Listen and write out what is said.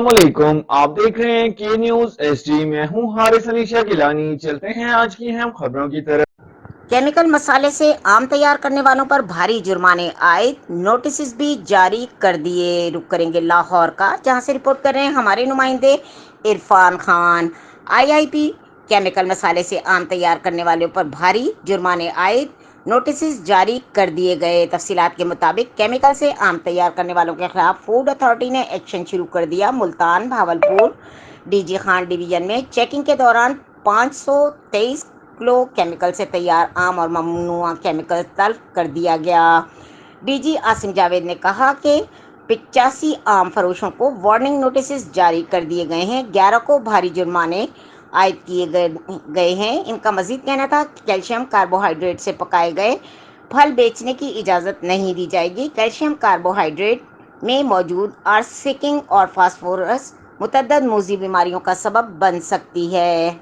अस्सलामुअलैकुम, आप देख रहे हैं के न्यूज एसडी। मैं हूं हारिस अलीशा गिलानी। चलते हैं आज की अहम खबरों की तरफ। केमिकल मसाले से आम तैयार करने वालों पर भारी जुर्माने आए, नोटिस भी जारी कर दिए। रुक करेंगे लाहौर का, जहां से रिपोर्ट कर रहे हैं हमारे नुमाइंदे इरफान खान। आईआईपी केमिकल मसाले से आम तैयार करने वालों पर भारी जुर्माने आए, नोटिस जारी कर दिए गए। तफसीलात के मुताबिक केमिकल से आम तैयार करने वालों के खिलाफ फूड अथॉरिटी ने एक्शन शुरू कर दिया। मुल्तान भावलपुर डीजी खान डिवीजन में चेकिंग के दौरान 523 किलो केमिकल से तैयार आम और ममनुआ केमिकल तल्फ कर दिया गया। डीजी आसिम जावेद ने कहा कि 85 आम फरोशों को वार्निंग नोटिस जारी कर दिए गए हैं। 11 को भारी जुर्माने आयद किए गए हैं। इनका मजीद कहना था कि कैल्शियम कार्बोहाइड्रेट से पकाए गए फल बेचने की इजाज़त नहीं दी जाएगी। कैल्शियम कार्बोहाइड्रेट में मौजूद आर्सेनिक और फास्फोरस मुतअद्दिद मूज़ी बीमारियों का सबब बन सकती है।